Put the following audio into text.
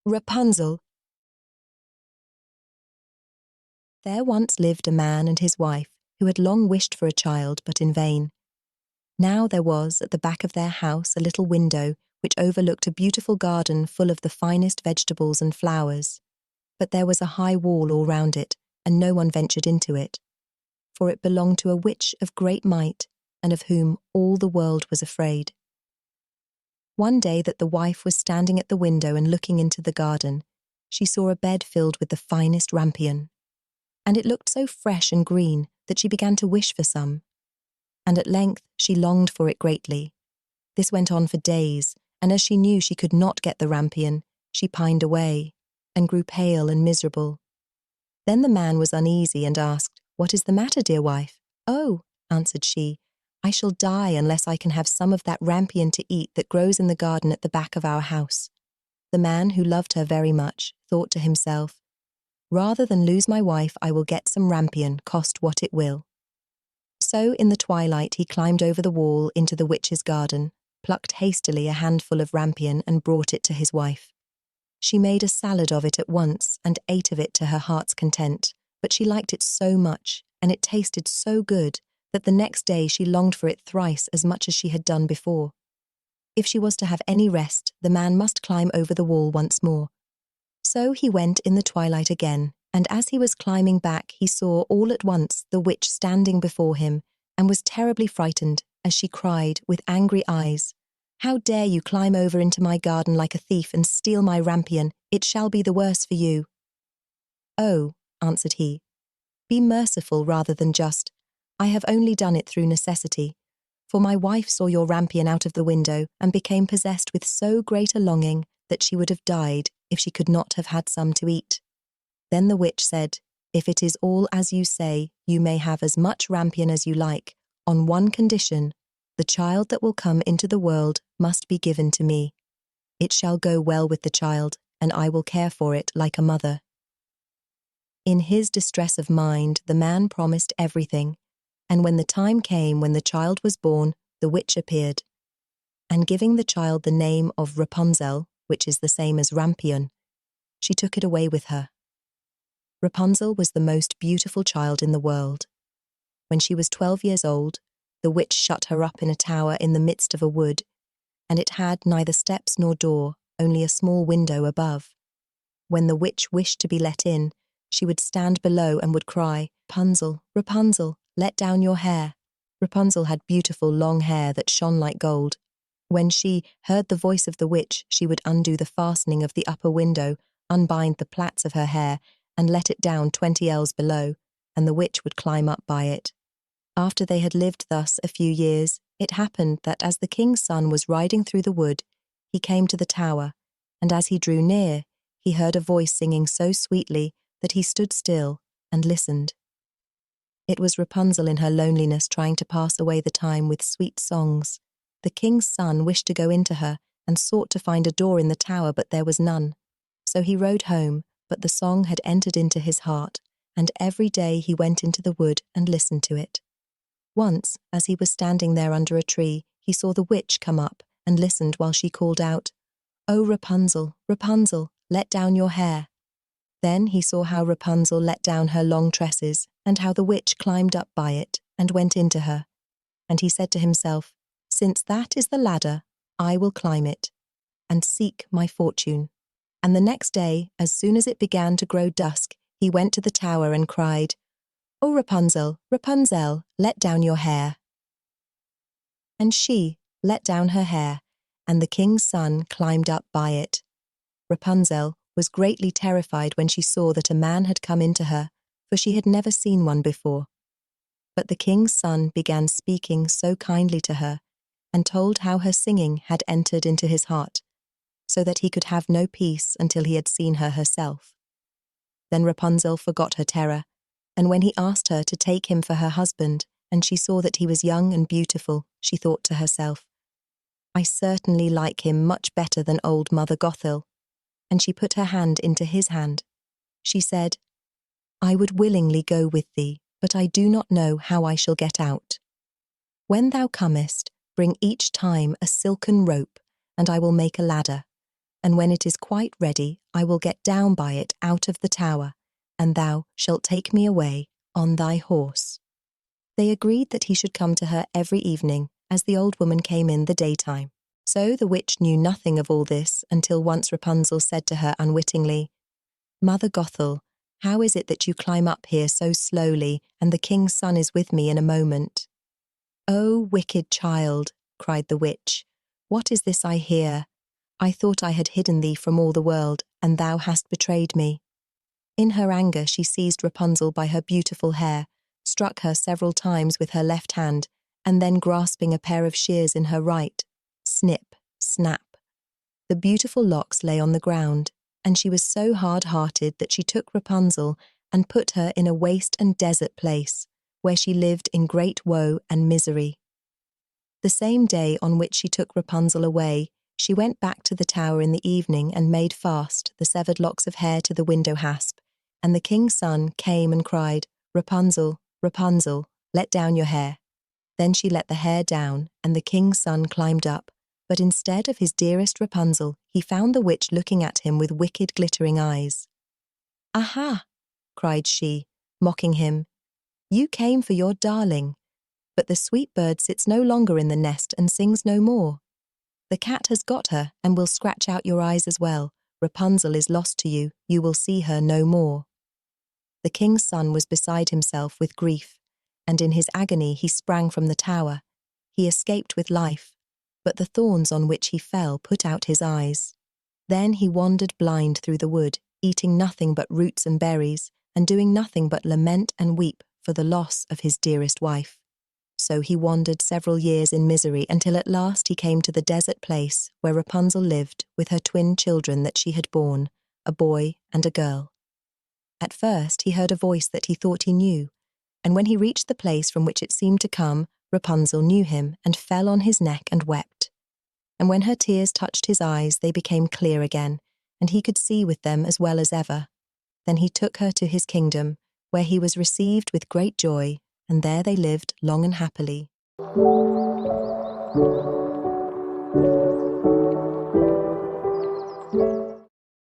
Rapunzel. There once lived a man and his wife who had long wished for a child, but in vain. Now there was at the back of their house a little window which overlooked a beautiful garden full of the finest vegetables and flowers. But there was a high wall all round it, and no one ventured into it, for it belonged to a witch of great might, and of whom all the world was afraid. One day that the wife was standing at the window and looking into the garden, she saw a bed filled with the finest rampion, and it looked so fresh and green that she began to wish for some. And at length she longed for it greatly. This went on for days, and as she knew she could not get the rampion, she pined away, and grew pale and miserable. Then the man was uneasy and asked, "What is the matter, dear wife?" "Oh," answered she, "I shall die unless I can have some of that rampion to eat that grows in the garden at the back of our house." The man, who loved her very much, thought to himself, "Rather than lose my wife, I will get some rampion, cost what it will." So in the twilight he climbed over the wall into the witch's garden, plucked hastily a handful of rampion and brought it to his wife. She made a salad of it at once and ate of it to her heart's content, but she liked it so much, and it tasted so good, that the next day she longed for it thrice as much as she had done before. If she was to have any rest, the man must climb over the wall once more. So he went in the twilight again, and as he was climbing back he saw all at once the witch standing before him, and was terribly frightened as she cried with angry eyes, "How dare you climb over into my garden like a thief and steal my rampion? It shall be the worse for you." "Oh," answered he, "be merciful rather than just. I have only done it through necessity, for my wife saw your rampion out of the window and became possessed with so great a longing that she would have died if she could not have had some to eat." Then the witch said, "If it is all as you say, you may have as much rampion as you like, on one condition: the child that will come into the world must be given to me. It shall go well with the child, and I will care for it like a mother." In his distress of mind, the man promised everything, and when the time came when the child was born, the witch appeared, and giving the child the name of Rapunzel, which is the same as rampion, she took it away with her. Rapunzel was the most beautiful child in the world. When she was 12 years old, the witch shut her up in a tower in the midst of a wood, and it had neither steps nor door, only a small window above. When the witch wished to be let in, she would stand below and would cry, "Rapunzel, Rapunzel, let down your hair." Rapunzel had beautiful long hair that shone like gold. When she heard the voice of the witch, she would undo the fastening of the upper window, unbind the plaits of her hair, and let it down 20 ells below, and the witch would climb up by it. After they had lived thus a few years, it happened that as the king's son was riding through the wood, he came to the tower, and as he drew near, he heard a voice singing so sweetly that he stood still and listened. It was Rapunzel in her loneliness trying to pass away the time with sweet songs. The king's son wished to go into her and sought to find a door in the tower, but there was none. So he rode home, but the song had entered into his heart, and every day he went into the wood and listened to it. Once, as he was standing there under a tree, he saw the witch come up and listened while she called out, "Oh, Rapunzel, Rapunzel, let down your hair." Then he saw how Rapunzel let down her long tresses, and how the witch climbed up by it and went into her. And he said to himself, "Since that is the ladder, I will climb it, and seek my fortune." And the next day, as soon as it began to grow dusk, he went to the tower and cried, "Oh, Rapunzel, Rapunzel, let down your hair." And she let down her hair, and the king's son climbed up by it. Rapunzel was greatly terrified when she saw that a man had come into her, for she had never seen one before. But the king's son began speaking so kindly to her, and told how her singing had entered into his heart, so that he could have no peace until he had seen her herself. Then Rapunzel forgot her terror, and when he asked her to take him for her husband, and she saw that he was young and beautiful, she thought to herself, "I certainly like him much better than old Mother Gothel." And she put her hand into his hand. She said, "I would willingly go with thee, but I do not know how I shall get out. When thou comest, bring each time a silken rope, and I will make a ladder, and when it is quite ready, I will get down by it out of the tower, and thou shalt take me away on thy horse." They agreed that he should come to her every evening, as the old woman came in the daytime. So the witch knew nothing of all this until once Rapunzel said to her unwittingly, "Mother Gothel, how is it that you climb up here so slowly, and the king's son is with me in a moment?" "Oh, wicked child," cried the witch, "what is this I hear? I thought I had hidden thee from all the world, and thou hast betrayed me." In her anger she seized Rapunzel by her beautiful hair, struck her several times with her left hand, and then grasping a pair of shears in her right, snip, snap. The beautiful locks lay on the ground, and she was so hard-hearted that she took Rapunzel and put her in a waste and desert place, where she lived in great woe and misery. The same day on which she took Rapunzel away, she went back to the tower in the evening and made fast the severed locks of hair to the window hasp, and the king's son came and cried, "Rapunzel, Rapunzel, let down your hair." Then she let the hair down, and the king's son climbed up, but instead of his dearest Rapunzel, he found the witch looking at him with wicked glittering eyes. "Aha!" cried she, mocking him. "You came for your darling, but the sweet bird sits no longer in the nest and sings no more. The cat has got her and will scratch out your eyes as well. Rapunzel is lost to you, you will see her no more." The king's son was beside himself with grief, and in his agony he sprang from the tower. He escaped with life, but the thorns on which he fell put out his eyes. Then he wandered blind through the wood, eating nothing but roots and berries, and doing nothing but lament and weep for the loss of his dearest wife. So he wandered several years in misery until at last he came to the desert place where Rapunzel lived with her twin children that she had borne, a boy and a girl. At first he heard a voice that he thought he knew, and when he reached the place from which it seemed to come, Rapunzel knew him and fell on his neck and wept. And when her tears touched his eyes, they became clear again, and he could see with them as well as ever. Then he took her to his kingdom, where he was received with great joy, and there they lived long and happily.